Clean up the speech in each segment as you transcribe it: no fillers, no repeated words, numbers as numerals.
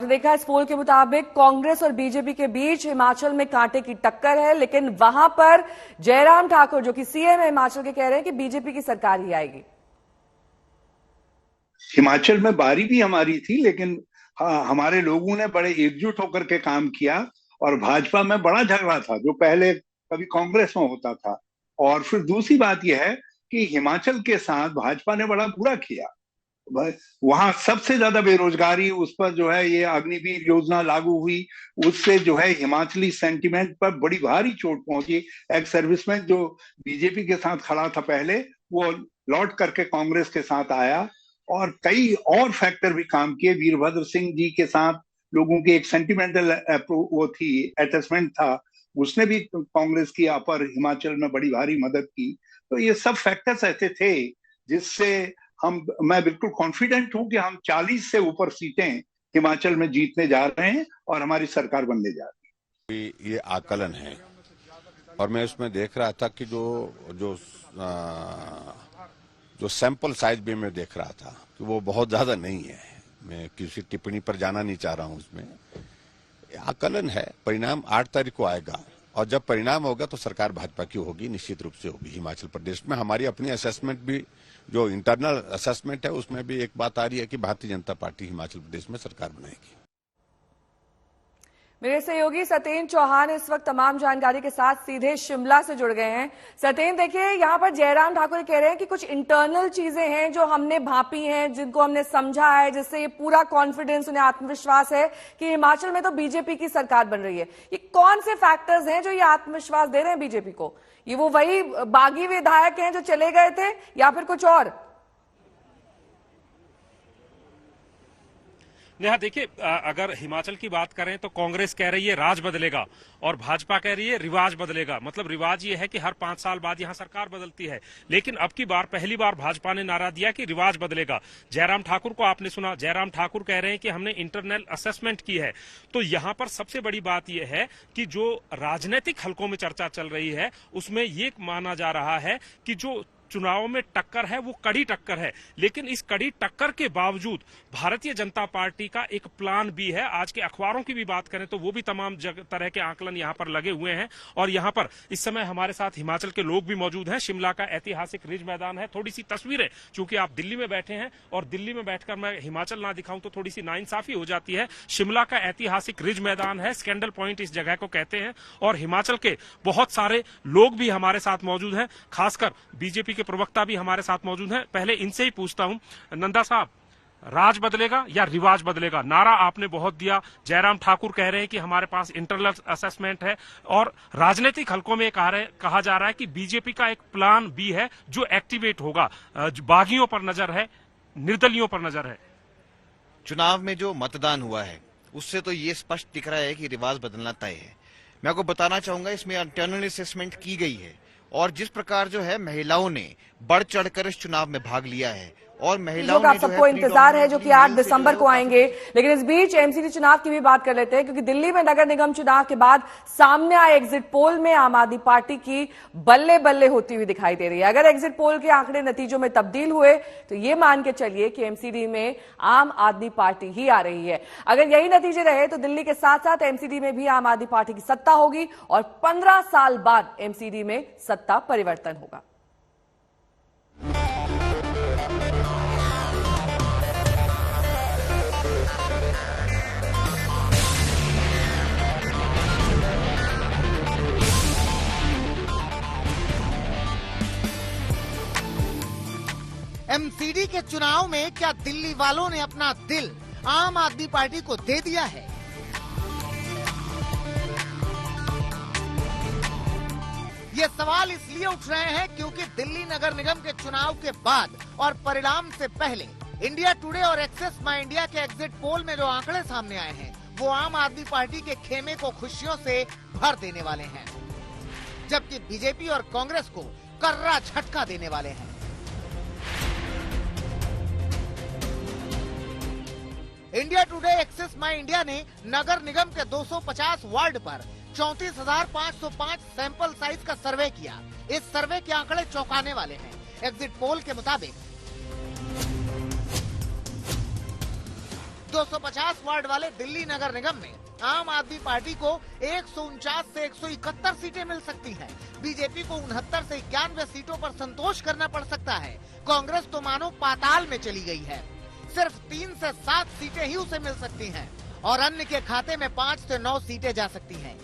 देखा इस पोल के मुताबिक कांग्रेस और बीजेपी के बीच हिमाचल में कांटे की टक्कर है, लेकिन वहां पर जयराम ठाकुर जो कि सीएम है हिमाचल के कह रहे हैं कि बीजेपी की सरकार ही आएगी। हिमाचल में बारी भी हमारी थी, लेकिन हमारे लोगों ने बड़े एकजुट होकर के काम किया और भाजपा में बड़ा झगड़ा था जो पहले कभी कांग्रेस में होता था। और फिर दूसरी बात यह है कि हिमाचल के साथ भाजपा ने बड़ा बुरा किया। वहां सबसे ज्यादा बेरोजगारी, उस पर जो है ये अग्निवीर योजना लागू हुई, उससे जो है हिमाचली सेंटिमेंट पर बड़ी भारी चोट पहुंची। एक्स सर्विसमैन जो बीजेपी के साथ खड़ा था पहले, वो लौट करके कांग्रेस के साथ आया। और कई और फैक्टर भी काम किए। वीरभद्र सिंह जी के साथ लोगों की एक सेंटिमेंटल वो थी, अटैचमेंट था, उसने भी कांग्रेस की अपर हिमाचल में बड़ी भारी मदद की। तो ये सब फैक्टर्स ऐसे थे जिससे मैं बिल्कुल कॉन्फिडेंट हूं कि हम 40 से ऊपर सीटें हिमाचल में जीतने जा रहे हैं और हमारी सरकार बनने जा रही है। ये आकलन है और मैं उसमें देख रहा था कि जो सैंपल साइज भी मैं देख रहा था कि वो बहुत ज्यादा नहीं है। मैं किसी टिप्पणी पर जाना नहीं चाह रहा हूं। उसमें आकलन है। परिणाम 8 तारीख को आएगा और जब परिणाम होगा तो सरकार भाजपा की होगी, निश्चित रूप से होगी हिमाचल प्रदेश में। हमारी अपनी असेसमेंट भी, जो इंटरनल असेसमेंट है, उसमें भी एक बात आ रही है कि भारतीय जनता पार्टी हिमाचल प्रदेश में सरकार बनाएगी। मेरे सहयोगी सत्येंद्र चौहान इस वक्त तमाम जानकारी के साथ सीधे शिमला से जुड़ गए हैं। सत्येंद्र, देखिए यहां पर जयराम ठाकुर कह रहे हैं कि कुछ इंटरनल चीजें हैं जो हमने भांपी हैं, जिनको हमने समझा है, जिससे ये पूरा कॉन्फिडेंस, उन्हें आत्मविश्वास है कि हिमाचल में तो बीजेपी की सरकार बन रही है। ये कौन से फैक्टर्स हैं जो ये आत्मविश्वास दे रहे हैं बीजेपी को? ये वो वही बागी विधायक हैं जो चले गए थे या फिर कुछ और? नेहा, देखिए, अगर हिमाचल की बात करें तो कांग्रेस कह रही है राज बदलेगा और भाजपा कह रही है रिवाज बदलेगा। मतलब रिवाज ये है कि हर 5 साल बाद यहां सरकार बदलती है, लेकिन अब की बार पहली बार भाजपा ने नारा दिया कि रिवाज बदलेगा। जयराम ठाकुर को आपने सुना, जयराम ठाकुर कह रहे हैं कि हमने इंटरनल असेसमेंट की है। तो यहां पर सबसे बड़ी बात यह है कि जो राजनीतिक हलकों में चर्चा चल रही है उसमें ये माना जा रहा है कि जो चुनाव में टक्कर है वो कड़ी टक्कर है, लेकिन इस कड़ी टक्कर के बावजूद भारतीय जनता पार्टी का एक प्लान भी है। आज के अखबारों की भी बात करें तो वो भी तमाम तरह के आंकलन यहां पर लगे हुए हैं। और यहां पर इस समय हमारे साथ हिमाचल के लोग भी मौजूद हैं। शिमला का ऐतिहासिक रिज मैदान है। थोड़ी सी तस्वीरें, चूंकि आप दिल्ली में बैठे हैं और दिल्ली में बैठकर मैं हिमाचल ना दिखाऊं तो थोड़ी सी नाइंसाफी हो जाती है। शिमला का ऐतिहासिक रिज मैदान है, स्कैंडल पॉइंट इस जगह को कहते हैं। और हिमाचल के बहुत सारे लोग भी हमारे साथ मौजूद हैं, खासकर बीजेपी के प्रवक्ता भी हमारे साथ मौजूद हैं। पहले इनसे ही पूछता हूं, नंदा साहब, राज बदलेगा या रिवाज बदलेगा? नारा आपने बहुत दिया। जयराम ठाकुर कह रहे हैं कि हमारे पास इंटरनल असेसमेंट है और राजनीतिक हलकों में कहा जा रहा है कि बीजेपी का एक प्लान भी है जो एक्टिवेट होगा। बागियों पर नजर है, निर्दलियों पर नजर है। चुनाव में जो मतदान हुआ है उससे तो ये स्पष्ट दिख रहा है कि रिवाज बदलना तय है। मैं आपको बताना चाहूंगा, इसमें इंटरनल असेसमेंट की गई है और जिस प्रकार जो है महिलाओं ने बढ़ चढ़कर इस चुनाव में भाग लिया है और महिलाओं का सबको इंतजार है जो कि 8 दिसंबर को आएंगे। लेकिन इस बीच एमसीडी चुनाव की भी बात कर लेते हैं, क्योंकि दिल्ली में नगर निगम चुनाव के बाद सामने आए एग्जिट पोल में आम आदमी पार्टी की बल्ले बल्ले होती हुई दिखाई दे रही है। अगर एग्जिट पोल के आंकड़े नतीजों में तब्दील हुए तो ये मान के चलिए कि एमसीडी में आम आदमी पार्टी ही आ रही है। अगर यही नतीजे रहे तो दिल्ली के साथ साथ एमसीडी में भी आम आदमी पार्टी की सत्ता होगी और 15 साल बाद एमसीडी में सत्ता परिवर्तन होगा। एमसीडी के चुनाव में क्या दिल्ली वालों ने अपना दिल आम आदमी पार्टी को दे दिया है? ये सवाल इसलिए उठ रहे हैं क्योंकि दिल्ली नगर निगम के चुनाव के बाद और परिणाम से पहले इंडिया टुडे और एक्सेस माई इंडिया के एग्जिट पोल में जो आंकड़े सामने आए हैं वो आम आदमी पार्टी के खेमे को खुशियों से भर देने वाले हैं, जबकि बीजेपी और कांग्रेस को कर्रा झटका देने वाले हैं। इंडिया टुडे एक्सेस माई इंडिया ने नगर निगम के 250 वार्ड पर 34,505 सैंपल साइज का सर्वे किया। इस सर्वे के आंकड़े चौंकाने वाले हैं। एग्जिट पोल के मुताबिक 250 वार्ड वाले दिल्ली नगर निगम में आम आदमी पार्टी को 149 से 171 सीटें मिल सकती हैं। बीजेपी को 69 से 91 सीटों पर संतोष करना पड़ सकता है। कांग्रेस तो मानो पाताल में चली गई है। सिर्फ 3 से 7 सीटें ही उसे मिल सकती हैं और अन्य के खाते में 5 से 9 सीटें जा सकती हैं।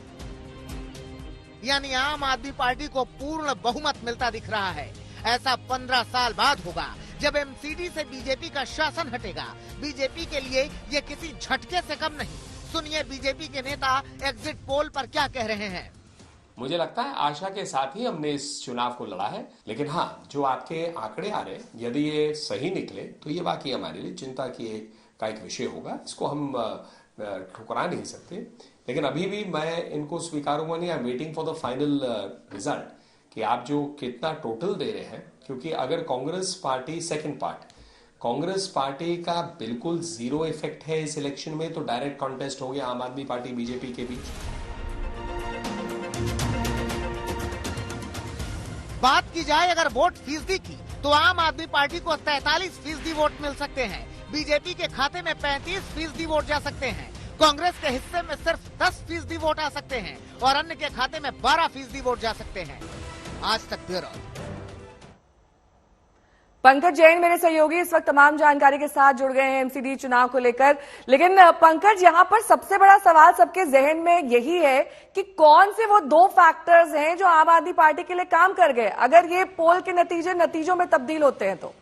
यानी आम आदमी पार्टी को पूर्ण बहुमत मिलता दिख रहा है। ऐसा 15 साल बाद होगा जब एमसीडी से बीजेपी का शासन हटेगा। बीजेपी के लिए ये किसी झटके से कम नहीं। सुनिए बीजेपी के नेता एग्जिट पोल पर क्या कह रहे हैं। मुझे लगता है आशा के साथ ही हमने इस चुनाव को लड़ा है, लेकिन हाँ, जो आपके आंकड़े आ रहे हैं, यदि ये सही निकले तो ये वाकई हमारे लिए चिंता का एक विषय होगा। इसको हम ठुकरा नहीं सकते, लेकिन अभी भी मैं इनको स्वीकारूंगा नहीं। I am waiting for the final result कि आप जो कितना टोटल दे रहे हैं, क्योंकि अगर Congress party second part Congress party का बिल्कुल जीरो इफेक्ट है इस इलेक्शन में, तो डायरेक्ट कॉन्टेस्ट हो गया आम आदमी पार्टी बीजेपी के बीच। बात की जाए अगर वोट फीसदी की, तो आम आदमी पार्टी को 43% वोट मिल सकते हैं। बीजेपी के खाते में 35% वोट जा सकते हैं। कांग्रेस के हिस्से में सिर्फ 10% वोट आ सकते हैं और अन्य के खाते में 12% वोट जा सकते हैं। आज तक ब्यूरो। पंकज जैन मेरे सहयोगी इस वक्त तमाम जानकारी के साथ जुड़ गए हैं एमसीडी चुनाव को लेकर। लेकिन पंकज, यहां पर सबसे बड़ा सवाल सबके जहन में यही है कि कौन से वो 2 फैक्टर्स हैं जो आम आदमी पार्टी के लिए काम कर गए, अगर ये पोल के नतीजों में तब्दील होते हैं तो।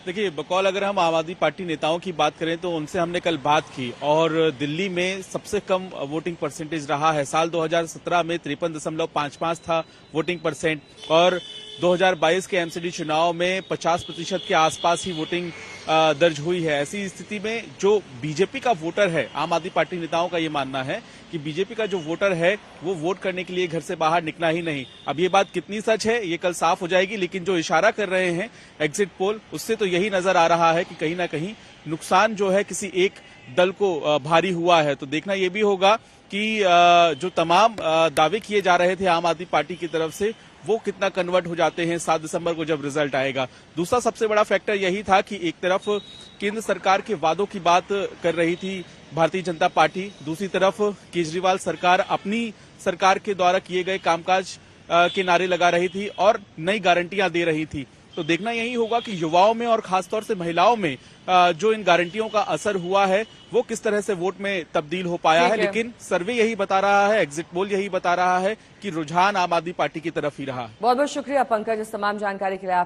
देखिए, बकौल अगर हम आम आदमी पार्टी नेताओं की बात करें तो उनसे हमने कल बात की और दिल्ली में सबसे कम वोटिंग परसेंटेज रहा है। साल 2017 में 53.55 था वोटिंग परसेंट और 2022 के एमसीडी चुनाव में 50% के आसपास ही वोटिंग दर्ज हुई है। ऐसी स्थिति में जो बीजेपी का वोटर है, आम आदमी पार्टी नेताओं का ये मानना है कि बीजेपी का जो वोटर है वो वोट करने के लिए घर से बाहर निकला ही नहीं। अब ये बात कितनी सच है ये कल साफ हो जाएगी, लेकिन जो इशारा कर रहे हैं एग्जिट पोल, उससे तो यही नजर आ रहा है कि कहीं ना कहीं नुकसान जो है किसी एक दल को भारी हुआ है। तो देखना ये भी होगा कि जो तमाम दावे किए जा रहे थे आम आदमी पार्टी की तरफ से, वो कितना कन्वर्ट हो जाते हैं 7 दिसंबर को जब रिजल्ट आएगा। दूसरा सबसे बड़ा फैक्टर यही था कि एक तरफ केंद्र सरकार के वादों की बात कर रही थी भारतीय जनता पार्टी, दूसरी तरफ केजरीवाल सरकार अपनी सरकार के द्वारा किए गए कामकाज के नारे लगा रही थी और नई गारंटियां दे रही थी। तो देखना यही होगा कि युवाओं में और खासतौर से महिलाओं में जो इन गारंटियों का असर हुआ है वो किस तरह से वोट में तब्दील हो पाया है। लेकिन सर्वे यही बता रहा है, एग्जिट पोल यही बता रहा है कि रुझान आम आदमी पार्टी की तरफ ही रहा। बहुत बहुत शुक्रिया पंकज इस तमाम जानकारी के लिए। आपका